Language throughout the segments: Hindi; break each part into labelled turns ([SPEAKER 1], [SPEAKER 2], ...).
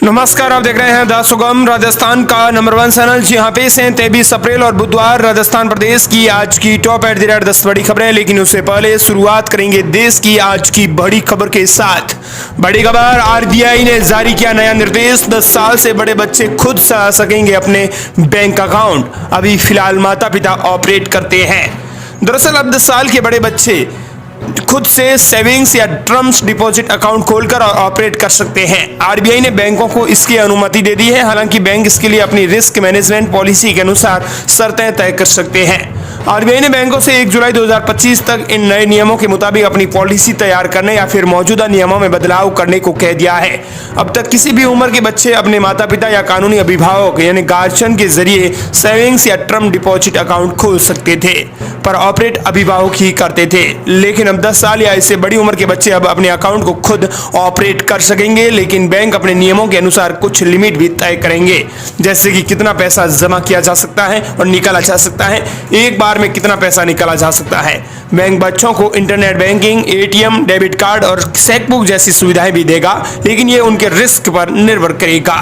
[SPEAKER 1] नमस्कार, आप देख रहे हैं द सुगम राजस्थान का नंबर 1 चैनल। जी हाँ, पेश है 23 अप्रैल और बुधवार राजस्थान प्रदेश की आज की टॉप एट द रेट 10 बड़ी खबरें। लेकिन उससे पहले शुरुआत करेंगे देश की आज की बड़ी खबर के साथ। बड़ी खबर, आरबीआई ने जारी किया नया निर्देश। 10 साल से बड़े बच्चे खुद चला सकेंगे अपने बैंक अकाउंट। अभी फिलहाल माता पिता ऑपरेट करते हैं। दरअसल अब 10 साल के बड़े बच्चे खुद से सेविंग्स या टर्म्स डिपॉजिट अकाउंट खोलकर ऑपरेट कर सकते हैं। आरबीआई ने बैंकों को इसकी अनुमति दे दी है। हालांकि बैंक इसके लिए अपनी रिस्क मैनेजमेंट पॉलिसी के अनुसार शर्तें तय कर सकते हैं। आरबीआई ने बैंकों से 1 जुलाई 2025 तक इन नए नियमों के मुताबिक अपनी पॉलिसी तैयार करने या फिर मौजूदा नियमों में बदलाव करने को कह दिया है। अब तक किसी भी उम्र के बच्चे अपने माता पिता या कानूनी अभिभावक यानी गार्जियन के जरिए सेविंग्स या टर्म डिपॉजिट अकाउंट खोल सकते थे, पर ऑपरेट अभिभावक ही करते थे। लेकिन अब 10 साल या इससे बड़ी उम्र के बच्चे अब अपने अकाउंट को खुद ऑपरेट कर सकेंगे। लेकिन बैंक अपने नियमों के अनुसार कुछ लिमिट भी तय करेंगे, जैसे कि कितना पैसा जमा किया जा सकता है और निकाला जा सकता है, एक बार में कितना पैसा निकाला जा सकता है। बैंक बच्चों को internet banking, ATM, debit card और चेकबुक जैसी सुविधाएं भी देगा, लेकिन ये उनके रिस्क पर निर्भर करेगा।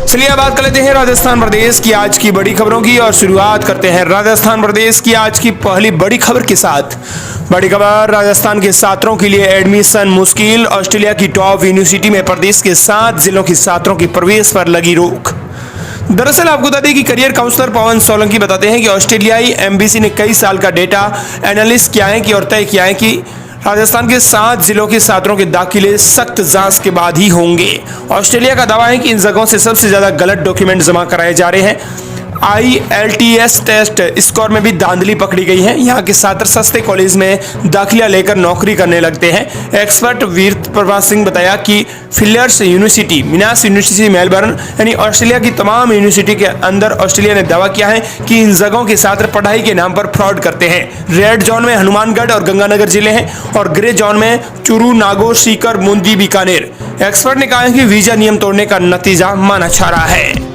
[SPEAKER 1] चलिए अब बात कर लेते हैं राजस्थान प्रदेश की आज की बड़ी खबरों की और शुरुआत करते हैं राजस्थान प्रदेश की आज की पहली बड़ी खबर के साथ। बड़ी खबर, राजस्थान के छात्रों के लिए एडमिशन मुश्किल। ऑस्ट्रेलिया की टॉप यूनिवर्सिटी में प्रदेश के 7 जिलों के छात्रों के प्रवेश पर लगी रोक। दरअसल आपको बता दें कि करियर काउंसलर पवन सोलंकी बताते हैं कि ऑस्ट्रेलियाई एम्बेसी ने कई साल का डेटा एनालिस किया है और तय किया है कि राजस्थान के 7 जिलों के छात्रों के दाखिले सख्त जांच के बाद ही होंगे। ऑस्ट्रेलिया का दावा है कि इन जगहों से सबसे ज्यादा गलत डॉक्यूमेंट जमा कराए जा रहे हैं। IELTS टेस्ट स्कोर में भी धांधली पकड़ी गई है। यहाँ के छात्र सस्ते कॉलेज में दाखिला लेकर नौकरी करने लगते हैं। एक्सपर्ट वीर प्रभात सिंह बताया कि फिलियर्स यूनिवर्सिटी, मिनास यूनिवर्सिटी मेलबर्न यानी ऑस्ट्रेलिया की तमाम यूनिवर्सिटी के अंदर ऑस्ट्रेलिया ने दावा किया है कि इन जगहों के छात्र पढ़ाई के नाम पर फ्रॉड करते हैं। रेड जोन में हनुमानगढ़ और गंगानगर जिले हैं और ग्रे जोन में चूरू, नागौर, सीकर, बूंदी, बीकानेर। एक्सपर्ट ने कहा है कि वीजा नियम तोड़ने का नतीजा माना जा रहा है।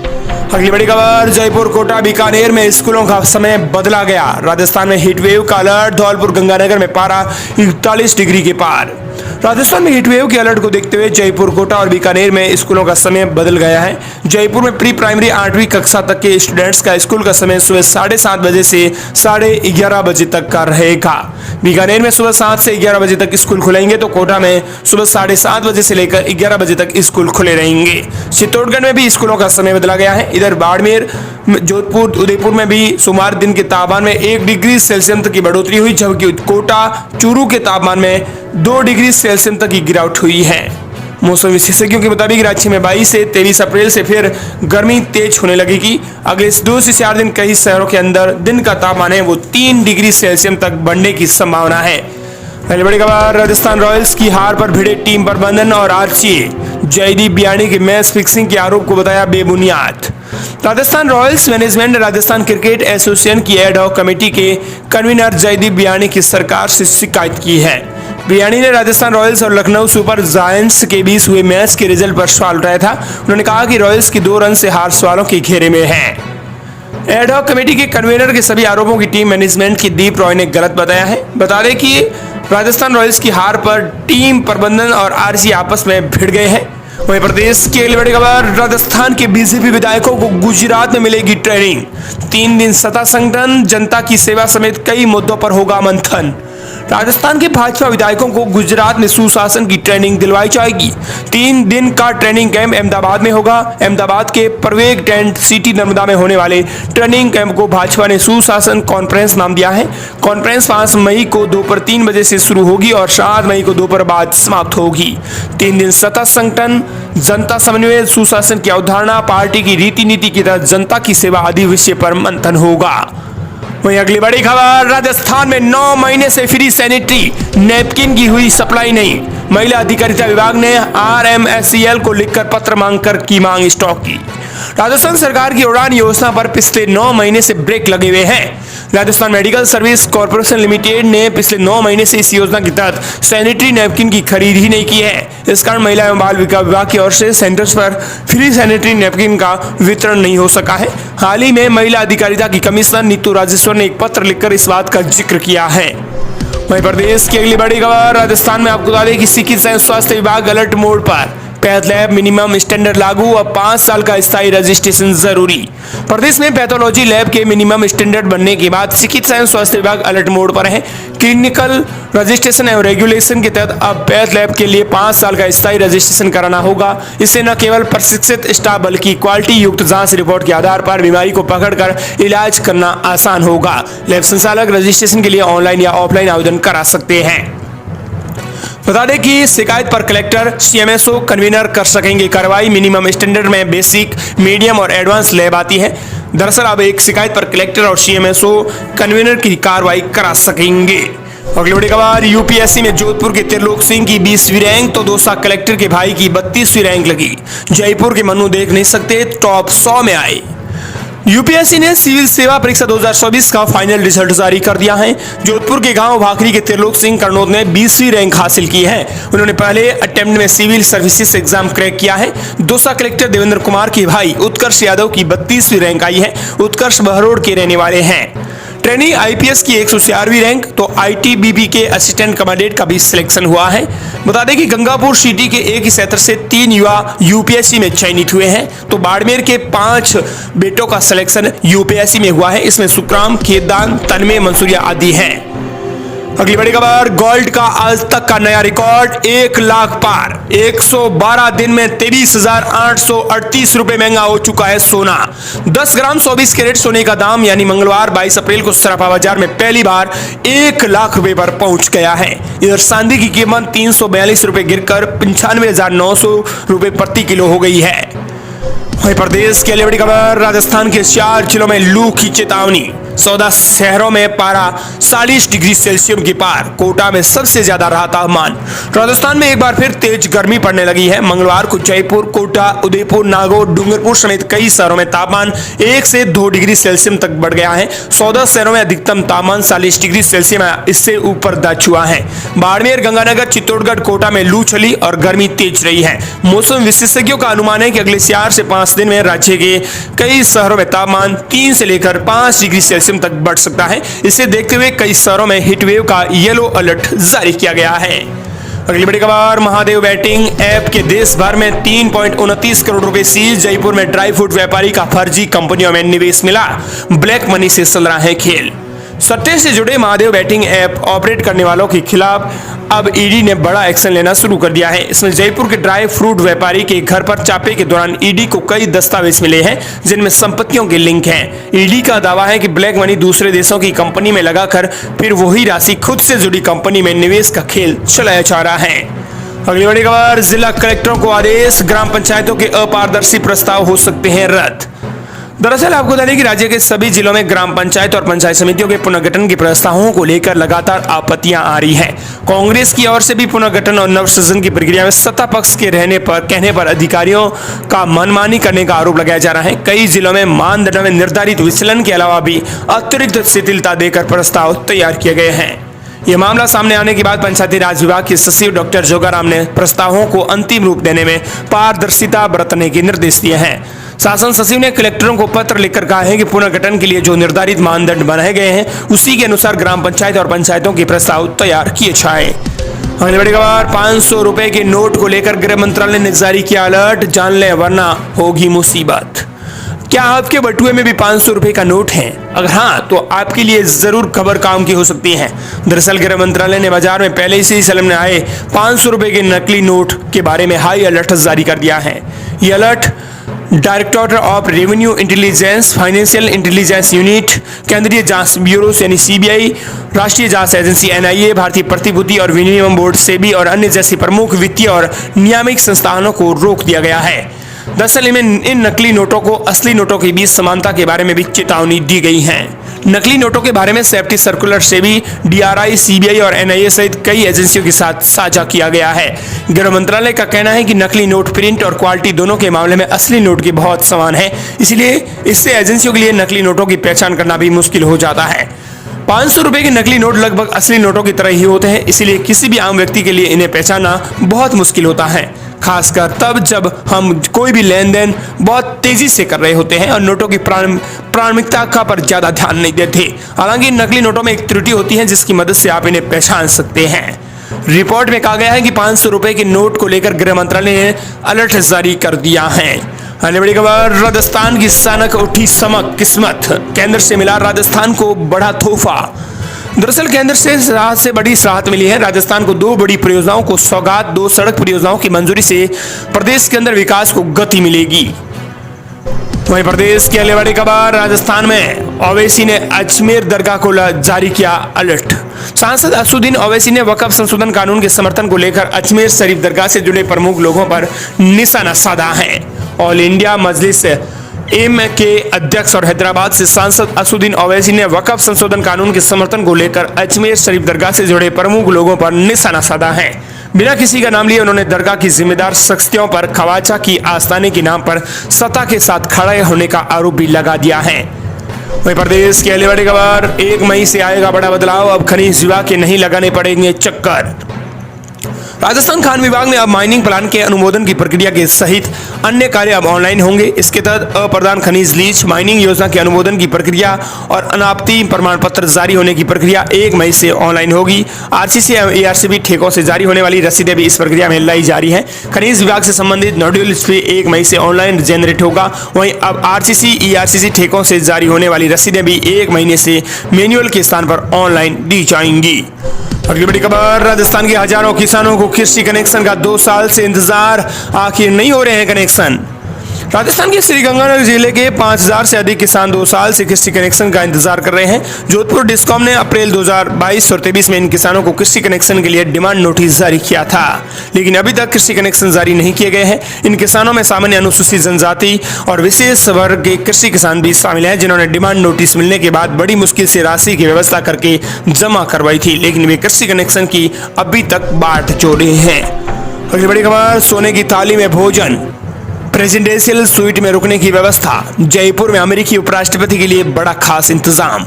[SPEAKER 1] अगली बड़ी खबर, जयपुर, कोटा, बीकानेर में स्कूलों का समय बदला गया। राजस्थान में हीट वेव का अलर्ट। धौलपुर, गंगानगर में पारा 41 डिग्री के पार। राजस्थान में हीट वेव के अलर्ट को देखते हुए जयपुर, कोटा और बीकानेर में स्कूलों का समय बदल गया है। जयपुर में प्री प्राइमरी 8वीं कक्षा तक के स्टूडेंट्स का स्कूल का समय सुबह 7:30 बजे से 11:30 बजे तक का रहेगा। बीकानेर में सुबह 7 से 11 बजे तक स्कूल खुलेंगे, तो कोटा में सुबह 7:30 बजे से लेकर 11 बजे तक स्कूल खुले रहेंगे। चित्तौड़गढ़ में भी स्कूलों का समय बदला गया है। इधर बाड़मेर, जोधपुर, उदयपुर में भी सोमवार दिन के तापमान में 1 डिग्री सेल्सियस तक की बढ़ोतरी हुई, जबकि कोटा, चूरू के तापमान में 2 डिग्री सेल्सियस तक की गिरावट हुई है। मौसम विशेषज्ञों के मुताबिक राज्य में 22 से 23 अप्रैल से फिर गर्मी तेज होने लगेगी। अगले 2 से 4 दिन कई शहरों के अंदर दिन का तापमान है वो 3 डिग्री सेल्सियस तक बढ़ने की संभावना है। पहली बड़ी खबर, राजस्थान रॉयल्स की हार पर भिड़े टीम प्रबंधन और आरसीए। जयदीप बियाणी के मैच फिक्सिंग के आरोप को बताया बेबुनियाद। राजस्थान रॉयल्स मैनेजमेंट ने राजस्थान क्रिकेट एसोसिएशन की एड हॉक कमेटी के कन्वीनर जयदीप बियाणी की सरकार से शिकायत की है। बियाणी ने राजस्थान रॉयल्स और लखनऊ सुपर जायंट्स के बीच हुए मैच के रिजल्ट पर सवाल उठाया था। उन्होंने कहा कि रॉयल्स की 2 रन से हार सवालों के घेरे में है। एड हॉक कमेटी के कन्वीनर के सभी आरोपों की टीम मैनेजमेंट की दीप रॉय ने गलत बताया है। बता दें कि राजस्थान रॉयल्स की हार पर टीम प्रबंधन और आरसी आपस में भिड़ गए हैं। वहीं प्रदेश की अगली बड़ी खबर, राजस्थान के बीजेपी विधायकों को गुजरात में मिलेगी ट्रेनिंग। 3 दिन सत्ता संगठन, जनता की सेवा समेत कई मुद्दों पर होगा मंथन। राजस्थान के भाजपा विधायकों को गुजरात में सुशासन की ट्रेनिंग दिलवाई जाएगी। 3 दिन का ट्रेनिंग कैंप अहमदाबाद में होगा। अहमदाबाद के परवेग टेंट सिटी नर्मदा में होने वाले ट्रेनिंग कैंप को भाजपा ने सुशासन कॉन्फ्रेंस नाम दिया है। कॉन्फ्रेंस 5 मई को दोपहर 3 बजे से शुरू होगी और 7 मई को दोपहर बाद समाप्त होगी। 3 दिन सत्ता संगठन, जनता समन्वय, सुशासन की अवधारणा, पार्टी की रीति नीति की तहत जनता की सेवा आदि विषय पर मंथन होगा। वहीं अगली बड़ी खबर, राजस्थान में 9 महीने से फ्री सैनिटरी नैपकिन की हुई सप्लाई नहीं। महिला अधिकारिता विभाग ने RMSCL को लिखकर पत्र मांगकर की मांग स्टॉक की। राजस्थान सरकार की उड़ान योजना पर पिछले 9 महीने से ब्रेक लगे हुए हैं। Rajasthan medical service corporation limited ने पिछले 9 महीने से इस योजना के तहत सैनिटरी नैपकिन की खरीद ही नहीं की है। इस कारण महिला एवं बाल विकास विभाग की ओर से सेंटर्स पर फ्री सैनिटरी नैपकिन का वितरण नहीं हो सका है। हाल ही में महिला अधिकारिता की कमिश्नर नीतू राजेश्वर ने एक पत्र लिखकर इस बात का जिक्र किया है। वहीं प्रदेश की अगली बड़ी खबर, राजस्थान में आपको बता दें कि चिकित्सा एवं स्वास्थ्य विभाग अलर्ट मोड पर। पैथ लैब मिनिमम स्टैंडर्ड लागू, अब 5 साल का स्थायी रजिस्ट्रेशन जरूरी। प्रदेश में पैथोलॉजी लैब के मिनिमम स्टैंडर्ड बनने के बाद चिकित्सा एवं स्वास्थ्य विभाग अलर्ट मोड पर है। क्लिनिकल रजिस्ट्रेशन एवं रेगुलेशन के तहत अब पैथ लैब के लिए 5 साल का स्थायी रजिस्ट्रेशन कराना होगा। इससे न केवल प्रशिक्षित स्टाफ बल्कि क्वालिटी युक्त जांच रिपोर्ट के आधार पर बीमारी को पकड़कर इलाज करना आसान होगा। लैब संचालक रजिस्ट्रेशन के लिए ऑनलाइन या ऑफलाइन आवेदन करा सकते हैं। बता दें कि शिकायत पर कलेक्टर सीएमएसओ कन्वीनर कर सकेंगे कार्रवाई। मिनिमम स्टैंडर्ड में बेसिक, मीडियम और एडवांस लैब आती है। दरअसल अब एक शिकायत पर कलेक्टर और सीएमएसओ कन्वीनर की कार्रवाई करा सकेंगे। अगली बड़ी खबर, यूपीएससी में जोधपुर के त्रिलोक सिंह की 20वीं रैंक तो दौसा कलेक्टर के भाई की 32वीं रैंक लगी। जयपुर के मनु देख नहीं सकते टॉप 100 में आए। यूपीएससी ने सिविल सेवा परीक्षा 2024 का फाइनल रिजल्ट जारी कर दिया है। जोधपुर के गांव भाखरी के त्रिलोक सिंह करनौत ने 20वीं रैंक हासिल की है। उन्होंने पहले अटेम्प्ट में सिविल सर्विसेज एग्जाम क्रैक किया है। दौसा कलेक्टर देवेंद्र कुमार के भाई उत्कर्ष यादव की 32वीं रैंक आई है। उत्कर्ष बहरोड के रहने वाले हैं। ट्रेनी आईपीएस की 146वीं रैंक तो आईटीबीपी के असिस्टेंट कमांडेंट का भी सिलेक्शन हुआ है। बता दें कि गंगापुर सिटी के एक ही क्षेत्र से 3 युवा यूपीएससी में चयनित हुए हैं तो बाड़मेर के 5 बेटों का सिलेक्शन यूपीएससी में हुआ है। इसमें सुखराम, खेतदान, तन्मय, मंसूरिया आदि हैं। अगली बड़ी खबर, गोल्ड का आज तक का नया रिकॉर्ड 1 लाख पार। 112 दिन में 23,838 रुपए महंगा हो चुका है सोना। 10 ग्राम 24 कैरेट सोने का दाम यानी मंगलवार 22 अप्रैल को सराफा बाजार में पहली बार 1 लाख रुपए पर पहुंच गया है। इधर चांदी की कीमत 342 रुपए गिरकर 95,900 रुपए प्रति किलो हो गई है। मध्य प्रदेश की अगली बड़ी खबर, राजस्थान के 4 जिलों में लू की चेतावनी। 14 शहरों में पारा 40 डिग्री सेल्सियस की पार। कोटा में सबसे ज्यादा रहा तापमान। राजस्थान में एक बार फिर तेज गर्मी पड़ने लगी है। मंगलवार को जयपुर, कोटा, उदयपुर, नागौर, डूंगरपुर समेत कई शहरों में तापमान 1 से 2 डिग्री सेल्सियस तक बढ़ गया है। 14 शहरों में अधिकतम तापमान 40 डिग्री सेल्सियस में इससे ऊपर दर्ज हुआ है। बाड़मेर, गंगानगर, चित्तौड़गढ़, कोटा में लू चली और गर्मी तेज रही है। मौसम विशेषज्ञों का अनुमान है कि अगले 4 से 5 दिन में राज्य के कई शहरों में तापमान 3 से लेकर 5 डिग्री सेल्सियस तक बढ़ सकता है। इसे देखते हुए कई शहरों में हीटवेव का येलो अलर्ट जारी किया गया है। अगली बड़ी खबर, महादेव बैटिंग ऐप के देश भर में 3.29 करोड़ रुपए सीज। जयपुर में ड्राई फ्रूट व्यापारी का फर्जी कंपनियों में निवेश मिला। ब्लैक मनी से चल रहा है खेल। सट्टे से जुड़े महादेव बैटिंग ऐप ऑपरेट करने वालों के खिलाफ अब ईडी ने बड़ा एक्शन लेना शुरू कर दिया है। इसमें जयपुर के ड्राई फ्रूट व्यापारी के घर पर छापे के दौरान ईडी को कई दस्तावेज मिले हैं जिनमें संपत्तियों के लिंक हैं। ईडी का दावा है कि ब्लैक मनी दूसरे देशों की कंपनी में लगाकर फिर वही राशि खुद से जुड़ी कंपनी में निवेश का खेल चलाया जा रहा है। अगली बड़ी खबर, जिला कलेक्टरों को आदेश, ग्राम पंचायतों के अपारदर्शी प्रस्ताव हो सकते हैं रद्द। दरअसल आपको बता दें कि राज्य के सभी जिलों में ग्राम पंचायत और पंचायत समितियों के पुनर्गठन के प्रस्तावों को लेकर लगातार आपत्तियां आ रही हैं। कांग्रेस की ओर से भी पुनर्गठन और नवसृजन की प्रक्रिया में सत्ता पक्ष के कहने पर अधिकारियों का मनमानी करने का आरोप लगाया जा रहा है। कई जिलों में मानदंडों में निर्धारित विचलन के अलावा भी अतिरिक्त शिथिलता देकर प्रस्ताव तैयार किए गए हैं। यह मामला सामने आने के बाद पंचायती राज विभाग के सचिव डॉक्टर जोगाराम ने प्रस्तावों को अंतिम रूप देने में पारदर्शिता बरतने के निर्देश दिए हैं। शासन सचिव ने कलेक्टरों को पत्र लिखकर कहा है कि पुनर्गठन के लिए जो निर्धारित मानदंड बनाए गए हैं उसी के अनुसार ग्राम पंचायत और पंचायतों के प्रस्ताव तैयार किए जाएं। अगली बड़ी खबर, 500 रुपए के नोट को लेकर गृह मंत्रालय ने जारी किया अलर्ट, जान ले वरना होगी मुसीबत। क्या आपके बटुए में भी 500 रुपए का नोट है? अगर हाँ तो आपके लिए जरूर खबर काम की हो सकती है। दरअसल गृह मंत्रालय ने बाजार में पहले से ही सामने आए 500 रुपए के नकली नोट के बारे में हाई अलर्ट जारी कर दिया है। यह alert directorate of revenue intelligence, financial intelligence unit, केंद्रीय जांच ब्यूरो यानी सीबीआई, राष्ट्रीय जांच एजेंसी एनआईए, भारतीय प्रतिभूति और विनिमय बोर्ड सेबी और अन्य जैसी प्रमुख वित्तीय और नियामक संस्थानों को रोक दिया गया है। दरअसल इनमें इन नकली नोटों को असली नोटों के बीच समानता के बारे में भी चेतावनी दी गई है। नकली नोटों के बारे में safety circular SEBI, DRI, CBI और एनआईए सहित कई एजेंसियों के साथ साझा किया गया है। गृह मंत्रालय का कहना है कि नकली नोट प्रिंट और क्वालिटी दोनों के मामले में असली नोट के बहुत समान है, इसलिए इससे एजेंसियों के लिए नकली नोटों की पहचान करना भी मुश्किल हो जाता है। 500 रुपए के नकली नोट लगभग असली नोटों की तरह ही होते हैं, इसलिए किसी भी आम व्यक्ति के लिए इन्हें पहचानना बहुत मुश्किल होता है, खासकर तब जब हम कोई भी लेन देन बहुत तेजी से कर रहे होते हैं और नोटों की प्राथमिकता पर ज्यादा ध्यान नहीं देते। हालांकि नकली नोटों में एक त्रुटि होती है जिसकी मदद से आप इन्हें पहचान सकते हैं। रिपोर्ट में कहा गया है कि 500 रुपए के नोट को लेकर गृह मंत्रालय ने अलर्ट जारी कर दिया है। अन्य बड़ी खबर, राजस्थान की सनक उठी समक किस्मत, केंद्र से मिला राजस्थान को बड़ा तोहफा। दरअसल केंद्र से बड़ी राहत मिली है। राजस्थान को 2 बड़ी परियोजनाओं को सौगात, 2 सड़क परियोजनाओं की मंजूरी से प्रदेश के अंदर विकास को गति मिलेगी। वहीं प्रदेश की अगली बड़ी खबर, राजस्थान में ओवैसी ने अजमेर दरगाह को जारी किया अलर्ट। सांसद असुद्दीन ओवैसी ने वक्फ संशोधन कानून के समर्थन को लेकर अजमेर शरीफ दरगाह से जुड़े प्रमुख लोगों पर निशाना साधा है। ऑल इंडिया मजलिस एम के अध्यक्ष और हैदराबाद से सांसद असुद्दीन ओवैसी ने वक्फ संशोधन कानून के समर्थन को लेकर अजमेर शरीफ दरगाह से जुड़े प्रमुख लोगों पर निशाना साधा है। बिना किसी का नाम लिए उन्होंने दरगाह की जिम्मेदार शख्सियतों पर ख्वाजा की आस्थाने के नाम पर सत्ता के साथ खड़े होने का आरोप भी लगा दिया है। वहीं प्रदेश की अगली बड़ी खबर, 1 मई से आएगा बड़ा बदलाव, अब खनिज विभाग के नहीं लगाने पड़ेंगे चक्कर। राजस्थान खान विभाग ने अब माइनिंग प्लान के अनुमोदन की प्रक्रिया के सहित अन्य कार्य अब ऑनलाइन होंगे। इसके तहत अप्रधान खनिज लीज माइनिंग योजना के अनुमोदन की प्रक्रिया और अनापत्ति प्रमाण पत्र जारी होने की प्रक्रिया 1 मई से ऑनलाइन होगी। आरसीसी एवं एआरसीबी ठेकों से जारी होने वाली रसीदें भी इस प्रक्रिया में लाई जा रही है। खनिज विभाग से संबंधित नोडल भी 1 मई से ऑनलाइन जनरेट होगा। वहीं अब आरसीसी ईआरसीसी ठेकों से जारी होने वाली रसीदें भी 1 महीने से मैनुअल के स्थान पर ऑनलाइन दी जाएंगी। अगली बड़ी खबर, राजस्थान के हजारों किसानों को कृषि कनेक्शन का 2 साल से इंतजार, आखिर नहीं हो रहे हैं कनेक्शन। राजस्थान के श्रीगंगानगर जिले के 5000 से अधिक किसान 2 साल से कृषि कनेक्शन का इंतजार कर रहे हैं। जोधपुर डिस्कॉम ने अप्रैल 2022 और 23 में इन किसानों को कृषि कनेक्शन के लिए डिमांड नोटिस जारी किया था, लेकिन अभी तक कृषि कनेक्शन जारी नहीं किए गए हैं। इन किसानों में सामान्य अनुसूचित जनजाति और विशेष वर्ग के कृषि किसान भी शामिल हैं, जिन्होंने डिमांड नोटिस मिलने के बाद बड़ी मुश्किल से राशि की व्यवस्था करके जमा करवाई थी, लेकिन वे कृषि कनेक्शन की अभी तक बाट जोड़े हैं। अगली बड़ी खबर, सोने की थाली में भोजन, प्रेसिडेंशियल स्वीट में रुकने की व्यवस्था। जयपुर में अमेरिकी उपराष्ट्रपति के लिए बड़ा खास इंतजाम।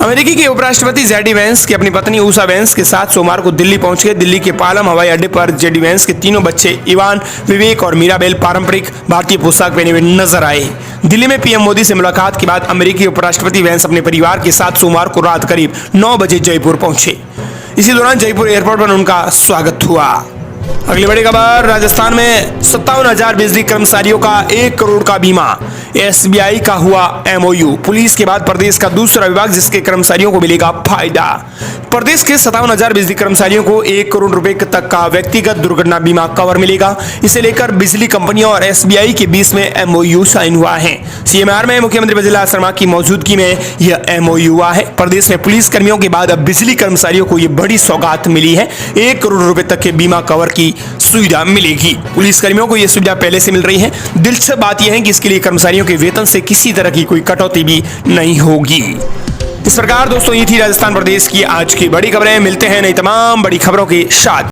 [SPEAKER 1] अमेरिकी के उपराष्ट्रपति जेडी वेंस की अपनी पत्नी उषा वेंस के साथ सोमवार को दिल्ली पहुंच गए। दिल्ली के पालम हवाई अड्डे पर जेडी वेंस के तीनों बच्चे इवान, विवेक और मीराबेल पारंपरिक भारतीय पोशाक पहने हुए नजर आए। दिल्ली में पीएम मोदी से मुलाकात के बाद अमेरिकी उपराष्ट्रपति वेंस अपने परिवार के साथ सोमवार को रात करीब 9 बजे जयपुर पहुंचे। इसी दौरान जयपुर एयरपोर्ट पर उनका स्वागत हुआ। अगली बड़ी खबर, राजस्थान में 57,000 बिजली कर्मचारियों का 1 करोड़ का बीमा। एसबीआई का हुआ एमओयू। पुलिस के बाद प्रदेश का दूसरा विभाग जिसके कर्मचारियों को मिलेगा फायदा। प्रदेश के 57,000 बिजली कर्मचारियों को 1 करोड़ रुपए तक का व्यक्तिगत दुर्घटना बीमा कवर मिलेगा। इसे लेकर बिजली कंपनियों और एसबीआई के बीच में एमओयू साइन हुआ है। सीएमआर में मुख्यमंत्री बजरंग शर्मा की मौजूदगी में यह एमओयू हुआ है। प्रदेश में पुलिस कर्मियों के बाद अब बिजली कर्मचारियों को यह बड़ी सौगात मिली है। 1 करोड़ रुपए तक के बीमा कवर की सुविधा मिलेगी। पुलिस कर्मियों को यह सुविधा पहले से मिल रही है। दिलचस्प बात यह है कि इसके लिए कर्मचारियों के वेतन से किसी तरह की कोई कटौती भी नहीं होगी। इस प्रकार दोस्तों ये थी राजस्थान प्रदेश की आज की बड़ी खबरें। मिलते हैं नई तमाम बड़ी खबरों के साथ।